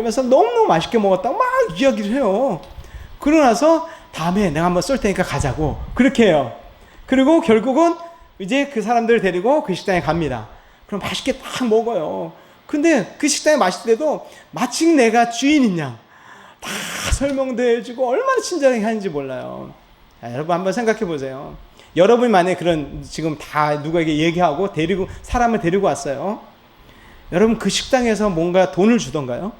그러면서 너무너무 맛있게 먹었다고 막 이야기를 해요. 그러고 나서 다음에 내가 한번 쏠 테니까 가자고 그렇게 해요. 그리고 결국은 이제 그 사람들을 데리고 그 식당에 갑니다. 그럼 맛있게 딱 먹어요. 근데 그 식당에 맛있을 때도 마침 내가 주인인 양 다 설명도 해주고 얼마나 친절하게 하는지 몰라요. 자, 여러분 한번 생각해 보세요. 여러분이 만약에 그런 지금 다 누구에게 얘기하고 사람을 데리고 왔어요. 여러분 그 식당에서 뭔가 돈을 주던가요?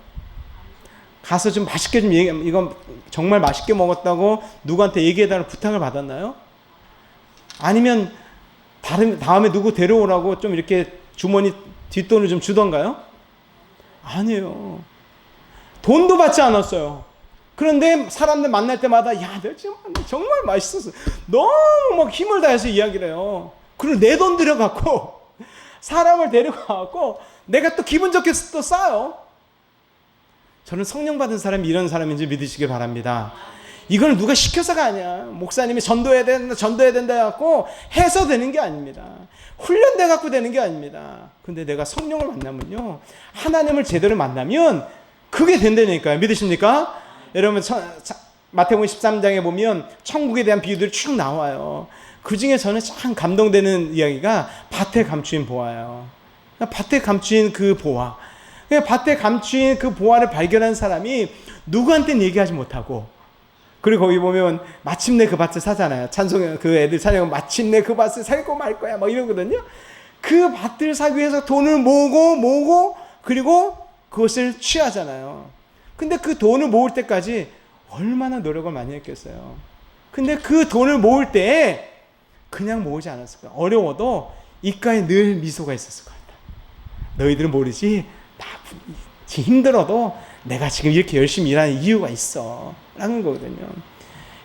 가서 좀 맛있게 좀 이건 정말 맛있게 먹었다고 누구한테 얘기해달라는 부탁을 받았나요? 아니면 다음에 누구 데려오라고 좀 이렇게 주머니 뒷돈을 좀 주던가요? 아니에요. 돈도 받지 않았어요. 그런데 사람들 만날 때마다 야, 너 지금 정말 맛있었어. 너무 막 힘을 다해서 이야기를 해요. 그리고 내 돈 들여갖고 사람을 데리고 와갖고 내가 또 기분 좋게 또 싸요. 저는 성령 받은 사람이 이런 사람인지 믿으시길 바랍니다. 이걸 누가 시켜서가 아니야. 목사님이 전도해야 된다 해갖고 해서 되는 게 아닙니다. 훈련돼 갖고 되는 게 아닙니다. 근데 내가 성령을 만나면요, 하나님을 제대로 만나면 그게 된다니까요. 믿으십니까? 여러분 마태복음 13장에 보면 천국에 대한 비유들이 쭉 나와요. 그 중에 저는 참 감동되는 이야기가 밭에 감추인 보화예요. 밭에 감추인 그 보화. 밭에 감추인 그 보화를 발견한 사람이 누구한테는 얘기하지 못하고, 그리고 거기 보면 마침내 그 밭을 사잖아요. 찬송 그 애들 찬양 마침내 그 밭을 살고 말 거야 막 이러거든요. 그 밭을 사기 위해서 돈을 모으고 그리고 그것을 취하잖아요. 근데 그 돈을 모을 때까지 얼마나 노력을 많이 했겠어요. 근데 그 돈을 모을 때 그냥 모으지 않았을 거야. 어려워도 입가에 늘 미소가 있었을 것 같다. 너희들은 모르지, 나 힘들어도 내가 지금 이렇게 열심히 일하는 이유가 있어 라는 거거든요.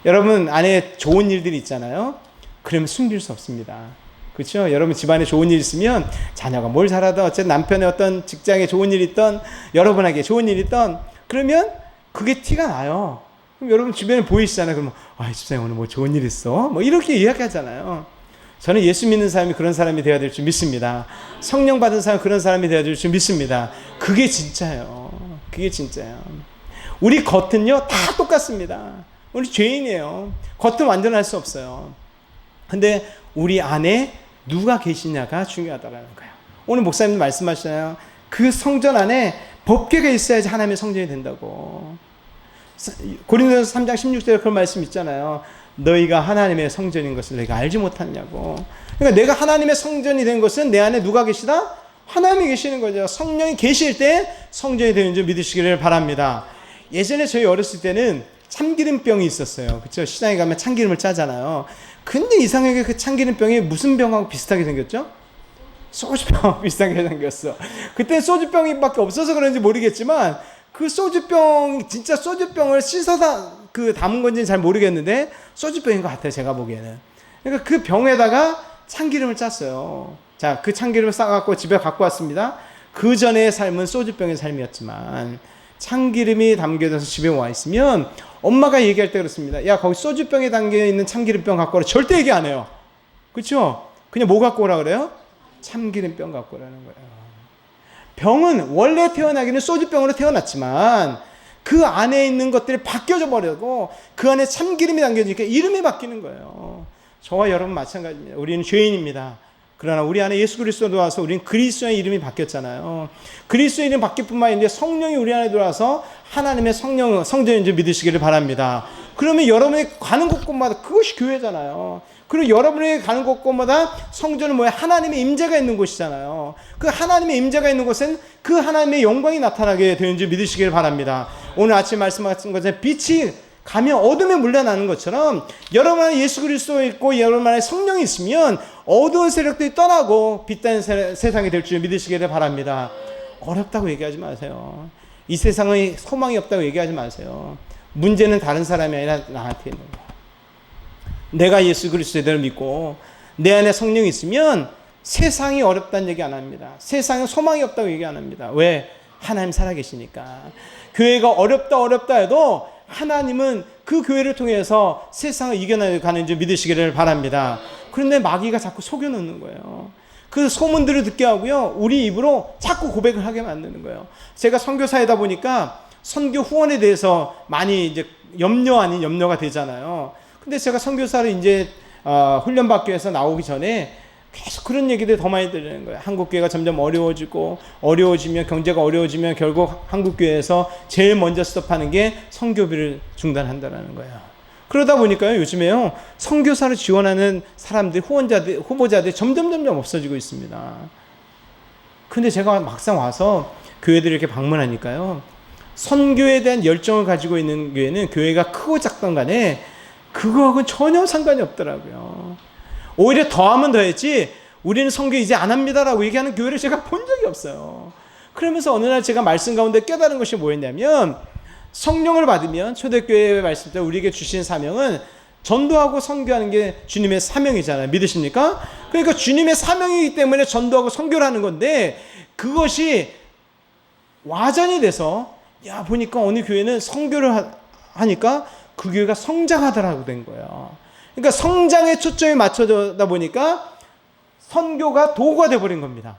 여러분 안에 좋은 일들이 있잖아요. 그러면 숨길 수 없습니다. 그렇죠? 여러분 집안에 좋은 일 있으면 자녀가 뭘 잘하든 어쨌든 남편의 어떤 직장에 좋은 일이 있던 여러분에게 좋은 일이 있던 그러면 그게 티가 나요. 그럼 여러분 주변에 보이시잖아요. 그러면 집사님 오늘 뭐 좋은 일 있어? 뭐 이렇게 이야기하잖아요. 저는 예수 믿는 사람이 그런 사람이 되어야 될 줄 믿습니다. 성령 받은 사람이 그런 사람이 되어야 될 줄 믿습니다. 그게 진짜예요. 그게 진짜예요. 우리 겉은요 다 똑같습니다. 우리 죄인이에요. 겉은 완전할 수 없어요. 근데 우리 안에 누가 계시냐가 중요하다라는 거예요. 오늘 목사님도 말씀하시잖아요. 그 성전 안에 법궤가 있어야지 하나님의 성전이 된다고. 고린도전서 3장 16절에 그런 말씀 있잖아요. 너희가 하나님의 성전인 것을 내가 알지 못하냐고. 그러니까 내가 하나님의 성전이 된 것은 내 안에 누가 계시다? 하나님이 계시는 거죠. 성령이 계실 때 성전이 되는 줄 믿으시기를 바랍니다. 예전에 저희 어렸을 때는 참기름병이 있었어요. 그렇죠? 시장에 가면 참기름을 짜잖아요. 근데 이상하게 그 참기름병이 무슨 병하고 비슷하게 생겼죠? 소주병하고 비슷하게 생겼어. 그때 소주병밖에 없어서 그런지 모르겠지만 그 소주병, 진짜 소주병을 씻어다 담은 건지는 잘 모르겠는데 소주병인 것 같아요. 제가 보기에는. 그러니까 그 병에다가 참기름을 짰어요. 자, 그 참기름을 싸갖고 집에 갖고 왔습니다. 그 전의 삶은 소주병의 삶이었지만 참기름이 담겨져서 집에 와 있으면 엄마가 얘기할 때 그렇습니다. 야, 거기 소주병에 담겨있는 참기름병 갖고 오라. 절대 얘기 안 해요. 그렇죠? 그냥 뭐 갖고 오라 그래요? 참기름병 갖고 오라는 거예요. 병은 원래 태어나기는 소주병으로 태어났지만 그 안에 있는 것들이 바뀌어져 버리고 그 안에 참기름이 담겨지니까 이름이 바뀌는 거예요. 저와 여러분 마찬가지입니다. 우리는 죄인입니다. 그러나 우리 안에 예수 그리스도가 들어와서 우리는 그리스도의 이름이 바뀌었잖아요. 그리스도의 이름이 바뀔 뿐만 아니라 성령이 우리 안에 들어와서 하나님의 성전인 줄 믿으시기를 바랍니다. 그러면 여러분이 가는 곳곳마다 그것이 교회잖아요. 그리고 여러분이 가는 곳곳마다 성전은 뭐예요? 하나님의 임재가 있는 곳이잖아요. 그 하나님의 임재가 있는 곳은 그 하나님의 영광이 나타나게 되는 줄 믿으시기를 바랍니다. 오늘 아침 말씀하신 것처럼 빛이 가면 어둠에 물러나는 것처럼 여러분 안에 예수 그리스도 있고 여러분 안에 성령이 있으면 어두운 세력들이 떠나고 빛나는 세상이 될 줄 믿으시기를 바랍니다. 어렵다고 얘기하지 마세요. 이 세상에 소망이 없다고 얘기하지 마세요. 문제는 다른 사람이 아니라 나한테 있는 거예요. 내가 예수 그리스도를 믿고 내 안에 성령이 있으면 세상이 어렵다는 얘기 안 합니다. 세상에 소망이 없다고 얘기 안 합니다. 왜? 하나님 살아계시니까. 교회가 어렵다 해도 하나님은 그 교회를 통해서 세상을 이겨나가는 줄 믿으시기를 바랍니다. 그런데 마귀가 자꾸 속여놓는 거예요. 그 소문들을 듣게 하고요, 우리 입으로 자꾸 고백을 하게 만드는 거예요. 제가 선교사이다 보니까 선교 후원에 대해서 많이 이제 염려 아닌 염려가 되잖아요. 근데 제가 선교사를 이제 훈련받기 위해서 나오기 전에 계속 그런 얘기들 더 많이 들리는 거예요. 한국교회가 점점 어려워지면 경제가 어려워지면 결국 한국교회에서 제일 먼저 스톱하는 게 선교비를 중단한다는 거예요. 그러다 보니까요, 요즘에요, 선교사를 지원하는 사람들, 후보자들이 점점 없어지고 있습니다. 근데 제가 막상 와서 교회들 이렇게 방문하니까요, 선교에 대한 열정을 가지고 있는 교회는 교회가 크고 작던 간에 그거하고는 전혀 상관이 없더라고요. 오히려 더하면 더했지 우리는 선교 이제 안 합니다라고 얘기하는 교회를 제가 본 적이 없어요. 그러면서 어느 날 제가 말씀 가운데 깨달은 것이 뭐였냐면, 성령을 받으면 초대교회 말씀 때 우리에게 주신 사명은 전도하고 선교하는 게 주님의 사명이잖아요. 믿으십니까? 그러니까 주님의 사명이기 때문에 전도하고 선교를 하는 건데, 그것이 와전이 돼서 보니까 어느 교회는 선교를 하니까 그 교회가 성장하더라고 된 거예요. 그러니까 성장에 초점이 맞춰다 보니까 선교가 도구가 돼버린 겁니다.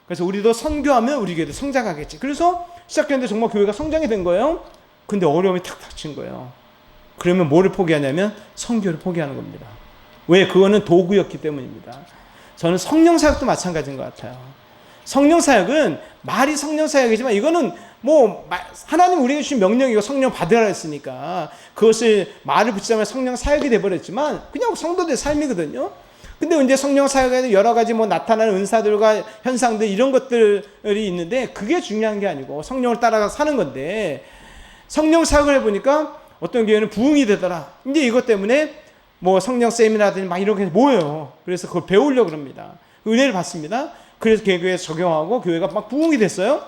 그래서 우리도 선교하면 우리 교회도 성장하겠지. 그래서 시작했는데 정말 교회가 성장이 된 거예요. 근데 어려움이 탁 닥친 거예요. 그러면 뭐를 포기하냐면 선교를 포기하는 겁니다. 왜? 그거는 도구였기 때문입니다. 저는 성령 사역도 마찬가지인 것 같아요. 성령 사역은 말이 성령 사역이지만 이거는 뭐 하나님 우리에게 주신 명령이고 성령 받으라 했으니까 그것을 말을 붙이자면 성령 사역이 돼버렸지만 그냥 성도들의 삶이거든요. 근데 이제 성령 사역에는 여러 가지 뭐 나타나는 은사들과 현상들 이런 것들이 있는데 그게 중요한 게 아니고 성령을 따라가서 사는 건데, 성령 사역을 해보니까 어떤 교회는 부흥이 되더라. 이제 이것 때문에 뭐 성령 세미나들이 막 이렇게 모여요. 그래서 그걸 배우려고 합니다. 은혜를 받습니다. 그래서 교회에 적용하고 교회가 막 부흥이 됐어요.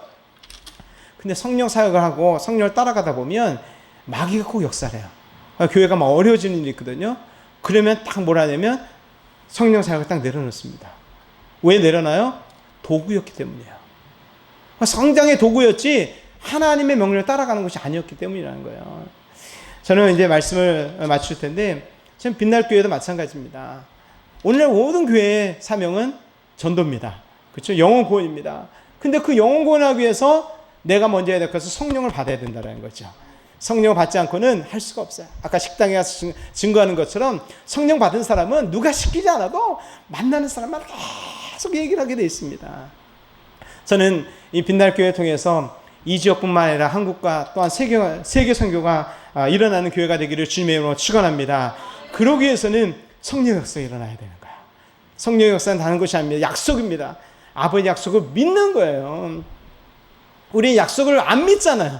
근데 성령 사역을 하고 성령을 따라가다 보면 마귀가 꼭 역사를 해요. 교회가 막 어려워지는 일이 있거든요. 그러면 딱 뭐라 하냐면 성령 사역을 딱 내려놓습니다. 왜 내려놔요? 도구였기 때문이에요. 성장의 도구였지 하나님의 명령을 따라가는 것이 아니었기 때문이라는 거예요. 저는 이제 말씀을 마칠 텐데, 지금 빛날 교회도 마찬가지입니다. 오늘 모든 교회의 사명은 전도입니다. 그렇죠? 영혼 구원입니다. 근데 그 영혼 구원하기 위해서 내가 먼저 해야 될 것은 성령을 받아야 된다는 거죠. 성령을 받지 않고는 할 수가 없어요. 아까 식당에 가서 증거하는 것처럼 성령 받은 사람은 누가 시키지 않아도 만나는 사람만 계속 얘기를 하게 되어 있습니다. 저는 이 빛날교회 통해서 이 지역뿐만 아니라 한국과 또한 세계 선교가 일어나는 교회가 되기를 주님의 이름으로 축원합니다. 그러기 위해서는 성령 역사가 일어나야 되는 거예요. 성령 역사는 다른 것이 아닙니다. 약속입니다. 아버지 약속을 믿는 거예요. 우리 약속을 안 믿잖아요.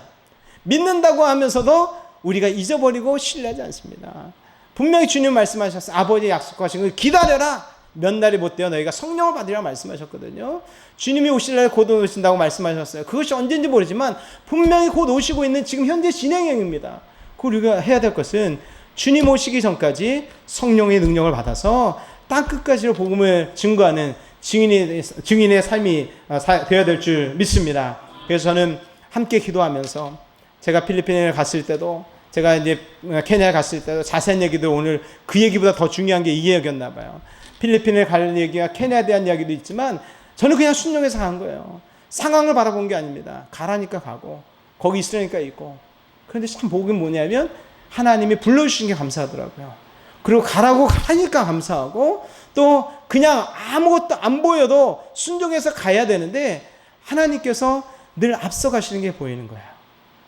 믿는다고 하면서도 우리가 잊어버리고 신뢰하지 않습니다. 분명히 주님 말씀하셨어요. 아버지 약속하신 걸 기다려라. 몇 날이 못 되어 너희가 성령을 받으리라고 말씀하셨거든요. 주님이 오실 날 곧 오신다고 말씀하셨어요. 그것이 언제인지 모르지만 분명히 곧 오시고 있는 지금 현재 진행형입니다. 그 우리가 해야 될 것은 주님 오시기 전까지 성령의 능력을 받아서 땅 끝까지로 복음을 증거하는 증인의 삶이 되어야 될 줄 믿습니다. 그래서 저는 함께 기도하면서, 제가 필리핀에 갔을 때도, 제가 이제 케냐에 갔을 때도 자세한 얘기들, 오늘 그 얘기보다 더 중요한 게 이 얘기였나 봐요. 필리핀에 갈 얘기가 케냐에 대한 이야기도 있지만 저는 그냥 순종해서 간 거예요. 상황을 바라본 게 아닙니다. 가라니까 가고 거기 있으니까 있고. 그런데 참 복은 뭐냐면 하나님이 불러주신 게 감사하더라고요. 그리고 가라고 하니까 감사하고, 또 그냥 아무것도 안 보여도 순종해서 가야 되는데 하나님께서 늘 앞서가시는 게 보이는 거예요.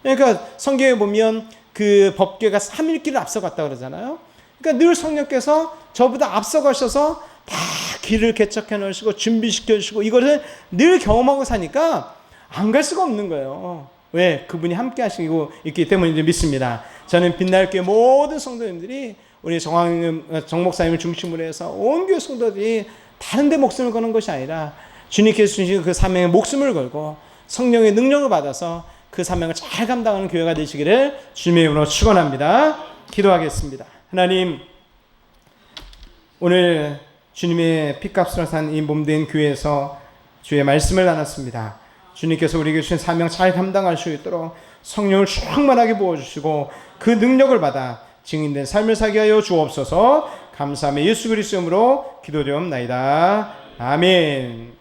그러니까 성경에 보면 그 법궤가 3일길을 앞서갔다 그러잖아요. 그러니까 늘 성령께서 저보다 앞서가셔서 다 길을 개척해 놓으시고 준비시켜 주시고 이것을 늘 경험하고 사니까 안 갈 수가 없는 거예요. 왜? 그분이 함께 하시고 있기 때문인지 믿습니다. 저는 빛날교회 모든 성도님들이 우리 정 목사님을 중심으로 해서 온 교회 성도들이 다른 데 목숨을 거는 것이 아니라 주님께서 주신 그 사명에 목숨을 걸고 성령의 능력을 받아서 그 사명을 잘 감당하는 교회가 되시기를 주님의 이름으로 축원합니다. 기도하겠습니다. 하나님, 오늘 주님의 피값으로 산 이 몸된 교회에서 주의 말씀을 나눴습니다. 주님께서 우리에게 주신 사명 잘 감당할 수 있도록 성령을 충만하게 부어주시고 그 능력을 받아 증인된 삶을 살게 하여 주옵소서. 감사하며 예수 그리스도 이름으로 기도드리옵나이다. 아멘.